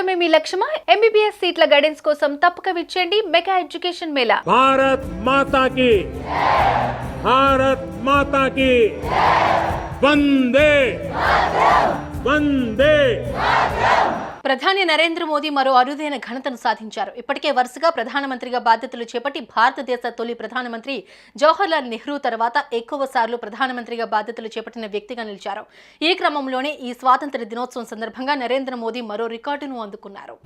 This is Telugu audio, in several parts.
సాధించడమే మీ లక్ష్యమా? ఎంబీబీఎస్ సీట్ల గైడెన్స్ కోసం తప్పక విచ్చేయండి మెగా ఎడ్యుకేషన్ మేళా. భారత్ మాతా की వందే వందే. ప్రధాని నరేంద్ర మోదీ మరో అరుదైన ఘనతను సాధించారు. ఇప్పటికే వరుసగా ప్రధానమంత్రిగా బాధ్యతలు చేపట్టి భారతదేశ తొలి ప్రధానమంత్రి జవహర్లాల్ నెహ్రూ తర్వాత ఎక్కువ సార్లు ప్రధానమంత్రిగా బాధ్యతలు చేపట్టిన వ్యక్తిగా నిలిచారు. ఈ క్రమంలోనే ఈ స్వాతంత్ర దినోత్సవం సందర్భంగా నరేంద్ర మోదీ మరో రికార్డును అందుకున్నారు.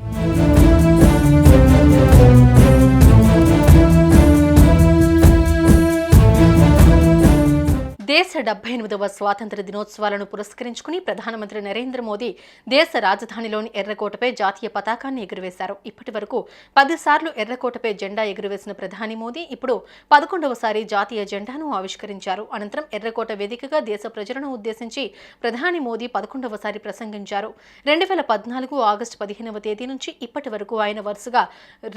దేశ 78వ స్వాతంత్ర దినోత్సవాలను పురస్కరించుకుని ప్రధానమంత్రి నరేంద్ర మోదీ దేశ రాజధానిలోని ఎర్రకోటపై జాతీయ పతాకాన్ని ఎగురవేశారు. ఇప్పటి వరకు 10 సార్లు ఎర్రకోటపై జెండా ఎగురవేసిన ప్రధాని మోదీ ఇప్పుడు 11వసారి జాతీయ జెండాను ఆవిష్కరించారు. అనంతరం ఎర్రకోట వేదికగా దేశ ప్రజలను ఉద్దేశించి ప్రధాని మోదీ 11వసారి ప్రసంగించారు. 2014 ఆగస్టు 15వ తేదీ నుంచి ఇప్పటి వరకు ఆయన వరుసగా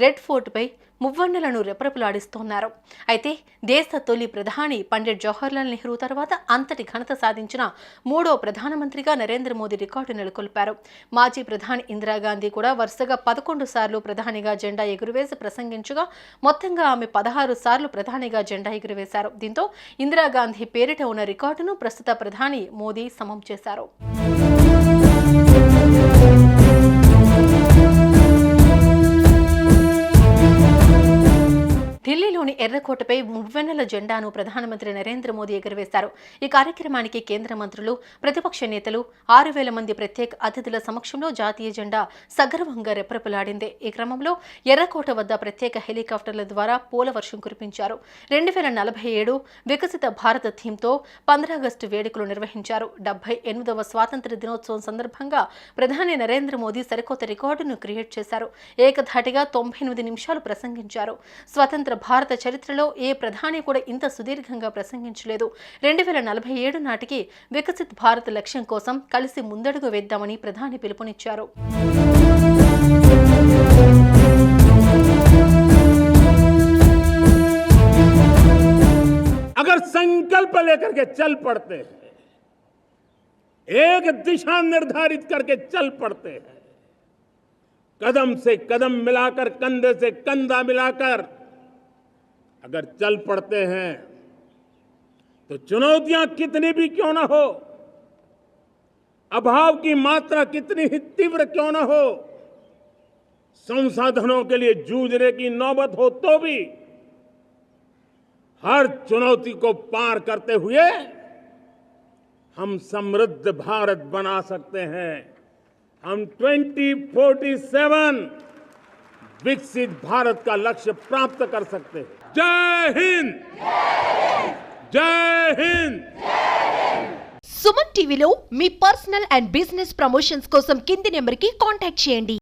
రెడ్ ఫోర్ట్పై మువ్వన్నెలను రెపరెపలాడిస్తున్నారు. అయితే దేశ తొలి ప్రధాని పండిట్ జవహర్లాల్ నెహ్రూ తర్వాత అంతటి ఘనత సాధించిన 3వ ప్రధానమంత్రిగా నరేంద్ర మోదీ రికార్డు నెలకొల్పారు. మాజీ ప్రధాని ఇందిరాగాంధీ కూడా వరుసగా 11 సార్లు ప్రధానిగా జెండా ఎగురవేసి ప్రసంగించగా మొత్తంగా ఆమె 16 సార్లు ప్రధానిగా జెండా ఎగురవేశారు. దీంతో ఇందిరాగాంధీ పేరిట ఉన్న రికార్డును ప్రస్తుత ప్రధాని మోదీ సమం చేశారు. ఢిల్లీలోని ఎర్రకోటపై మువ్వెన్నెల జెండాను ప్రధానమంత్రి నరేంద్ర మోదీ ఎగురవేశారు. ఈ కార్యక్రమానికి కేంద్ర మంత్రులు, ప్రతిపక్ష నేతలు, 6000 మంది ప్రత్యేక అతిథుల సమక్షంలో జాతీయ జెండా సగర్వంగా రెపరెపలాడింది. ఈ క్రమంలో ఎర్రకోట వద్ద ప్రత్యేక హెలికాప్టర్ల ద్వారా పూల వర్షం కురిపించారు. 2047 వికసిత భారత థీమ్తో 15 ఆగస్టు వేడుకలు నిర్వహించారు. 78వ స్వాతంత్ర దినోత్సవం సందర్భంగా ప్రధాని నరేంద్ర మోదీ సరికొత్త రికార్డును క్రియేట్ చేశారు. ఏకధాటిగా 98 నిమిషాలు ప్రసంగించారు. స్వతంత్ర భారత చరిత్రలో ఏ ప్రధాని కూడా ఇంత సుదీర్ఘంగా ప్రసంగించలేదు. 2047 నాటికి వికసిత్ భారత్ లక్ష్యం కోసం కలిసి ముందడుగు వేద్దామని ప్రధాని పిలుపునిచ్చారు. अगर संकल्प लेकर के चल पड़ते हैं, एक दिशा निर्धारित करके चल पड़ते हैं, कदम से कदम मिलाकर, कंधे से कंधा मिलाकर अगर चल पड़ते हैं तो चुनौतियां कितनी भी क्यों न हो, अभाव की मात्रा कितनी ही तीव्र क्यों न हो, संसाधनों के लिए जूझने की नौबत हो तो भी हर चुनौती को पार करते हुए हम समृद्ध भारत बना सकते हैं. हम 2047 विकसित भारत का लक्ष्य प्राप्त कर सकते हैं. जय हिंद, जय हिंद. సుమన్ టీవీలో మీ పర్సనల్ అండ్ బిజినెస్ ప్రమోషన్స్ కోసం కింది నెంబర్కి కాంటాక్ట్ చేయండి.